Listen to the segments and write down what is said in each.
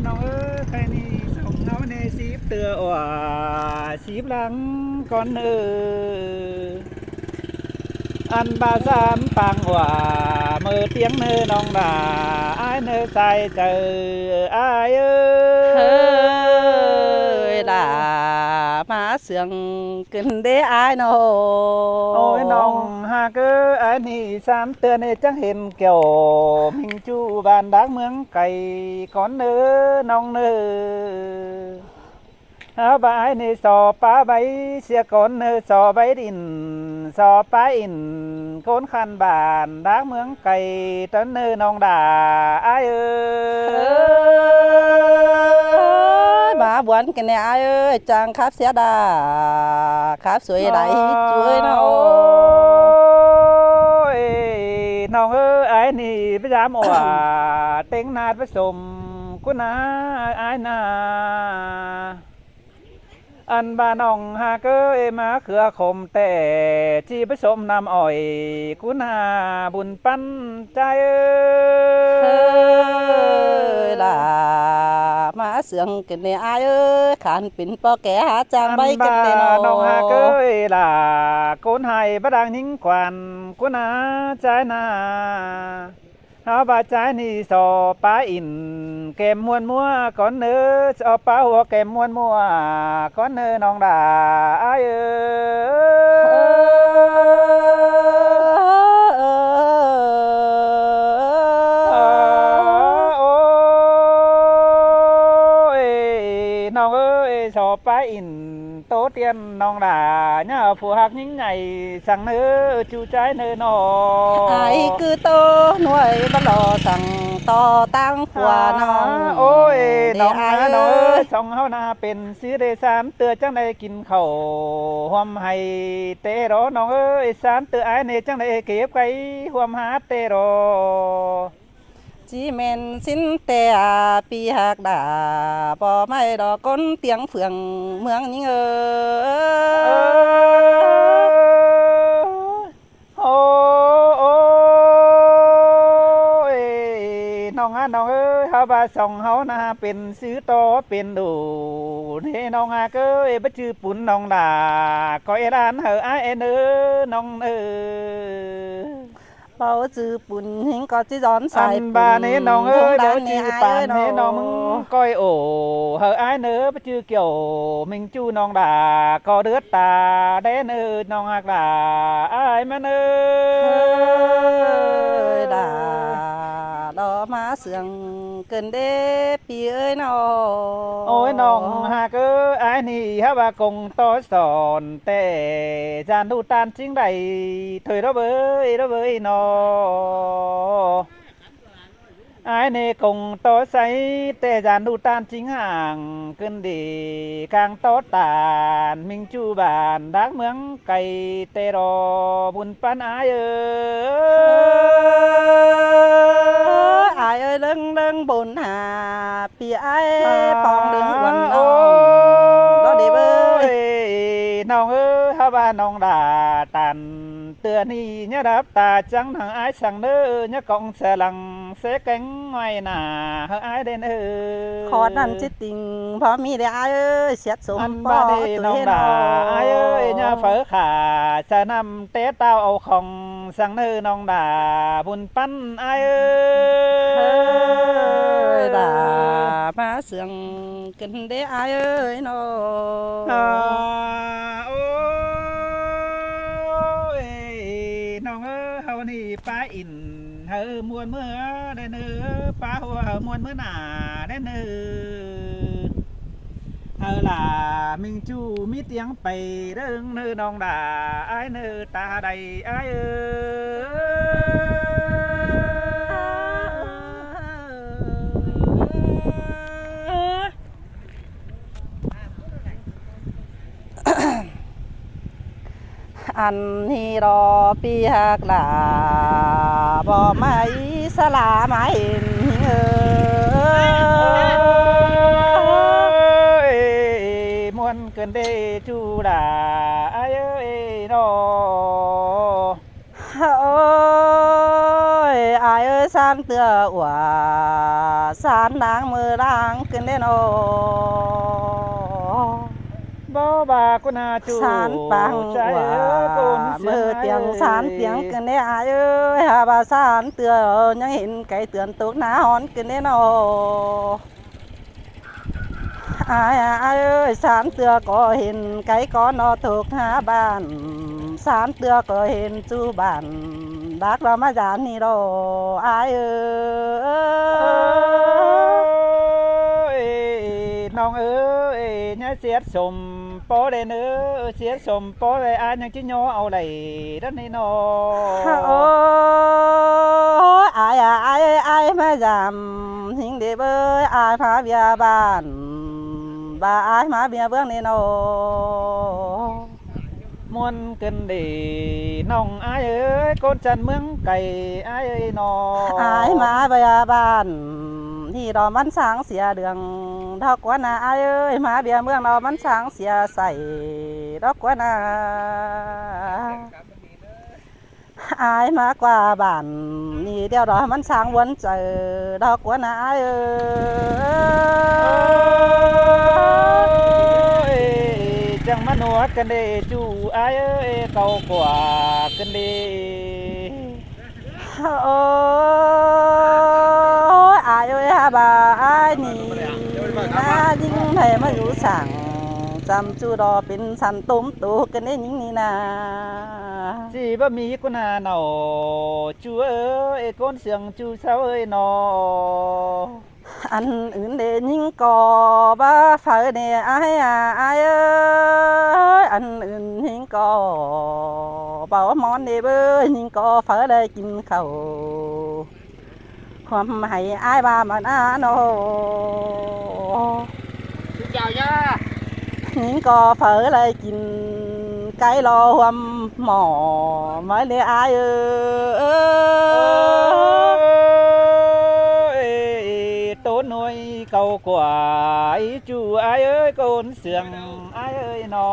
น้องใครนี่ส่งเอาในสีเตือว่าสีหลังก่อนอันบาสามปังว่ามือเตียงน้องด่าอ้ายใส่เจออ้ายเฮ้ยด่ามาเสียงกินได้อายโนโอ้ยน้องหากอ้ายนี่สามเตือนจังเห็นเกี่ยวมิงจูบ้านดักเมืองไก่ก่อนน้องเอาใบในสอป้าใบเสียก่อนสอใบดินสอป้าอินคนขันบานดักเมืองไก่ต้นน้องด่าอ้ายมาบวนกันเนี่ยอายเอ้ยจังครับเสียดาครับสวยใดช่วยเนาะน้องไอ้นี่พยายามว่าเต็งนาดผสมกุนาไอ้นาอันบ้านน้องหากมาเขือคมแต่จีผสมน้ำอ้อยกุนาบุญปั้นใจเฮ้ยล่ะมาเสียงกันเนี่ยอายเอ้ยขันปิ่นปอแก่หาจางใบกันเนี่ยน้องหาเนาะเกยล่ะโกนให้บดังยิ่งกวนกุนาใจนาเอาบาใจนี่สอป้าอินเกมมวนมัวก่อนสอป้าหัวเกมมวนมัวก่อนน้องด่าอ้ายน้องสอป้าอินโตเตียนน้องด่าเนี่ยผู้หักยิ่งใหญ่สั่งจูใจนอไอ้คือโตหน่วยบลอสั่งต่อตั้งขวาน้องโอ้ยน้อง ไอ้ น้องสองเฮานาเป็นซื้อได้สามเตือจังได้กินข้าวหอมให้เตรอน้องสามเตือไอ้เนี่ยจังได้เก็บไว้หอมหาเตรอจีเมนสินแต่ปีหักดาบ่ไม่ดอกก้นเตียงเฟืองเมืองยิงโอ้ยน้องเฮาบาสองเฮานาเป็นซื้อโตเป็นดูเฮ้น้องบ่ชื่อปุ่นน้องด่าก็เอร้านไอ้น้องเบาจือปุ่นหิงก็จีร้อนใส่อันบาเนน้องเบาจือปานเนน้องมึงก้อยโอ้ไอ้บ่ชื่อเกี่ยวมิงจูน้องด่าก็เดือดตาได้น้องหักด่าอ้ายมันด่าดอมาเสียงเกินเด้ปีเอ้ยน้อโอ้ยน้องหากไอ้นี่ฮะว่ากงต่อสอนแต่จานดูตานจริงใดถอยระเบยนอไอ้นี่กงต่อใสแต่จานดูตานจริงห่างเกินดีกลางต่อตานมิงจูบานดักเมืองไก่เตรอบุญปันอ้ายอายเอ้ยเรื่องบนหาปีไอ้ปองดึงวันน้องก็ดีเบ้ยน้องฮาบาน้องด่าตันเตือนี่เนี่ยรับตาจังทางไอ้สั่งเนี่ยกองเสลังเสแกงไว้หน้าเฮไอ้เด่นขอนั่นจิตติงพอมีได้ไอ้เอ้ยเสียดสมปอน้องด่าไอ้เนี่ยเฝอขาจะนำเตะเต้าเอาของสั่งน้องด่าบุญปั้นไอ้ด่ามาเสียงกันได้ไอ้เอ้ยน้อโอ้ยน้องเฮานี่ป้าอินมวนเมื่อได้ป้าหัวมวนเมื่อหน้าได้ล่ะมิงจูมีเตียงไปเรื่องน้องด่าไอ้ตาใดไอ้อันนี้รอปีหักลาบ่ไม่สลาไม่เห็นมวนเกินได้จูด่าไอ้รอโอ้ยอายเอ้ยสามเตือว่า สารนางมือร่างขึ้นได้นอ บ่บากุนาจู สารปัง ใจ ว่า โกนเสี มื ย อเตียงสารเตียงกันได้อายเอ้ยหาบาสารเตือยังเห็นไก่เตือนตกหน้าหอนกันได้นออายเอ้ยสารเตือก็เห็นไก่ก้อนนอถูกหาบ้านสารเตือก็เห็นจูบ้านดักเรามาจานนี่รออายเอ้ เอ้ ย ยน้องเอ้ยเนี่ยเสียดสมปอได้เนื้อเสียดสมปอได้อ่านยังจิโยเอาได้ด้านนี้นอ โอ้ยอายมาจำหิงเดบเอ้ยอายพาเบียบ้านบ้าอายมาเบียเบื้องนี่โน มวนเกินดีน้องอายเอ้ยคนจันเมืองไก่อายเอ้ยนอ อายมาเบียบ้านที่ดอมันสางเสียเดืองดอกกว่านาอายเอ้ยมาเบียเมืองดอมันสางเสียใส่ดอกกว่านาอายมากว่าบ้านนี่เดียวดอกมันสางวนเจอดอกกว่านาอายเอ้ เอ้ ย ยจังมาหนวดกันเดจูอายเอ้ยเก่ากว่ากันเด โอ้ยอายเอ้ยฮาบาอายนี่นายิ่งให้มาอยู่สั่งจำจูดอเป็นสันตุ้มตูกันได้ยิ่งนี่นา สิบ่มีกุนาเนาจูเอ้ยคนเสียงจูเศร้าเอ้ยนอ อันอื่นเดยิ่งก่อบ้าเฝ้าเดอายอายเอ้ยอันอื่นยิ่งก่อเบามอนเดเบ้ยยิ่งก่อเฝ้าได้กินข้าวความให้อายบ้ามันอาโน chào nha หิงก็เผลอเลยกินไก่รอหมอไม่ได้อายเออ tố nuôi cầu quả ý chú ai ơi con sườn ai ơi nó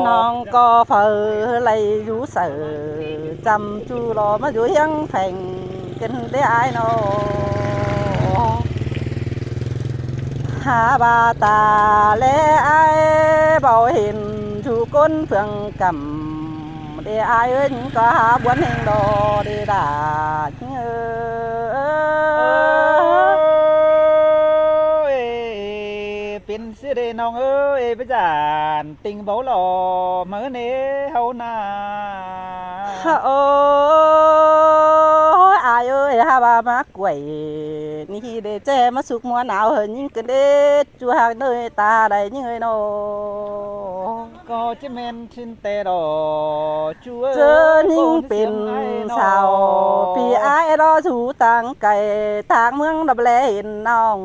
น้องก็เผลอเลยอยู่เสือจำจูรอมาอยู่ยังแผ่งกินได้อายโนหาบาตาและไอ้เบาเห็นชูก้นเพื่องกำเดไอ้เอิ้นก็หาบวนแห่งดอเดดาเออ เป็นสิเดน้องเอ้ยไปจานติงเบาหล่อเมื่อเนเฮานา โอ้ยอายเอ้ยฮาบามากวยนี่เดเจมาสุกมัวหนาวเหินยิ่งกันเด็ดจูหากเนยตาได้ยิ่งเอ้ยโน ก็จะเมนชินเตรอจูเอ้ย เจอยิ่งเป็นสาวพี่อายรอถูตังไก่ทางเมืองดับแลเห็นน้อง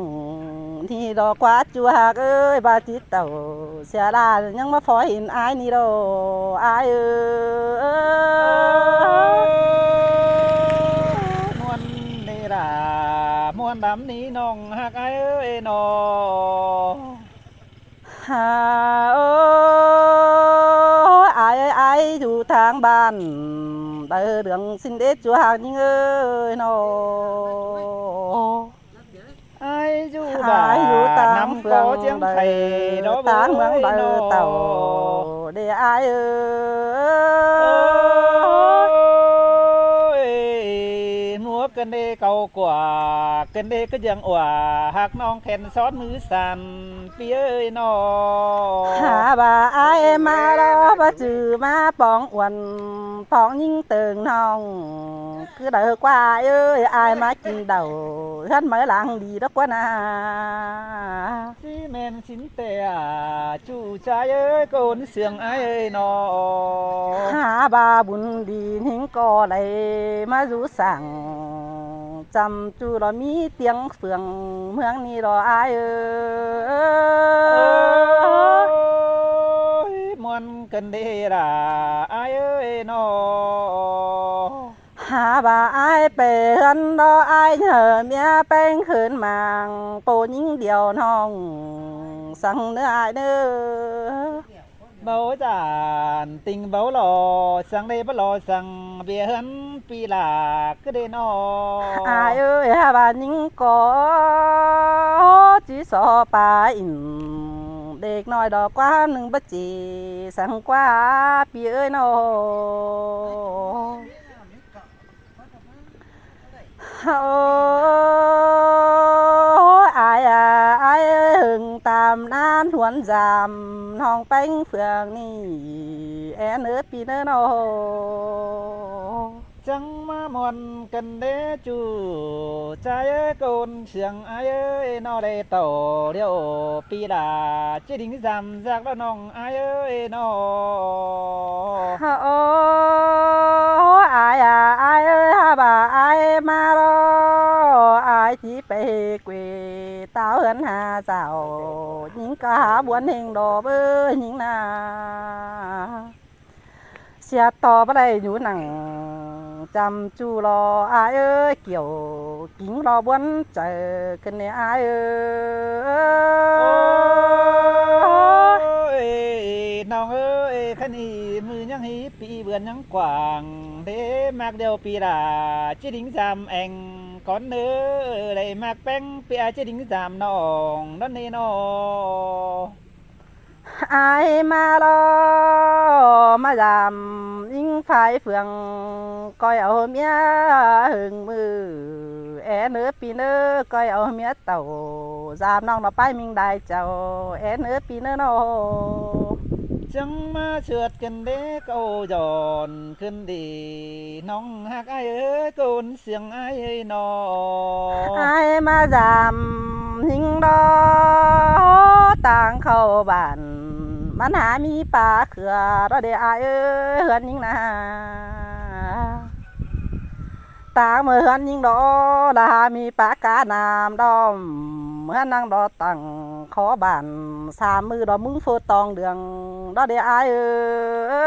ที่ดอกกวาดจูหากเอ้ยบาจิตเต่าเสียดายยังมาพอเห็นอายนี่โดอายเอ้ย มวนนี่ล่ะมวนดำนี้น้องหักไอ้เอ้ยนอ หาโอ้ยอายเอ้ยอายอยู่ทางบ้านเตอเดืองสิ้นเด็ดจูหากยิ่งเอ้ยโน ไอ้อยู่บ้า อายอยู่ตาม น้ำ เฟื โก อง เจียงไข่ดอก ตางเมืองเตอเต่า โ เดอายเอ้ อ้ ย ยมัวกันเดเก่ากว่ากันเดก็ยังอ่วหักน้องแขนซ้อนมือสั่นเปียเอ้ยนอ หาบ่าอายมารอบ่จือมาปองอ้วนปองยิ่งเติงน้องคือเด้อกว่าเอ้ยอายมากินเดาฉันมาหลังดีดอกกว่านา สิเมนสินเตะจูใจเอ้ยโกนเสียงไอ้เอ้ยนอ หาบาบุญดีหิงก็เลยมารู้สั่งจำจูรอมีเตียงเฟืองเมืองนี้รออายมวนกันเดล่ะไอ้เอ้ยนอ หาบาอายเป็นรออายเหอะเมียแป้งขืนมางโปยิ่งเดียวน้องสั่งเนื้ออายเด้อ bảo giản tình bảo lò sang đây bảo lò sang bia hấn pi là cứ đến nó ai ơi ha bà những có chỉ sợ bà inเด็ก น้อยดอกกว่าหนึ่งบัจีสั่งกว่าพี่เอ้ยน้อโอ้อายอายหึงตามนานหวนจามน้องแป้งเฟืองนี่แอนเอ้ยพี่เอ้ยน้อ chẳng mà mòn cần đế chủ trái ơi côn xiềng ai ơi nó đây tổ điệu pi đà chế đính giảm giặc đó nòng ai ơi nó โอ้อายอายเอ้ยฮาบ่าอายมาโลอายที่ไปเกวเต้าเหินหาเจ้าหญิงก็หาบวนเฮงดอกเอ้ยหญิงนาเสียต่อบ่ได้อยู่หนังจำจูรออายเอ้ยเกี่ยวกิ่งรอบวนเจอกันเนี่ยอายเอ้ย ôi nòng ơi khăn hì mư nhăng hí pi vườn nhăng quảng thế mặc điều pi đà chế đính giảm anh con nữa đây mặc bánh pi chế đính giảm nòng đó nè nó อายมาลอมายามยิงไฟเฟืองก้อยเอาเมียหึงมือแอเนื้อปีเนื้อก้อยเอาเมียเต่าจามน้องเราไปมิงได้เจ้าแอเนื้อปีเนื้อโน chẳng mà trượt cần đế câu giònขึ้นดีน้องหักai ơi côn xiềng ai ơi nó อายมาจามยิงดอต่างเข้าบ้านมันหามีปลาเขือเราเดียอายเอ้ยเฮือนยิงนา ตาเมื่อยิงดอลามีปากกานามดอมเมื่อนั่งดอตั้งขอบานสามมือดอมึงโฟตองเดืองดอเดียอายเอ้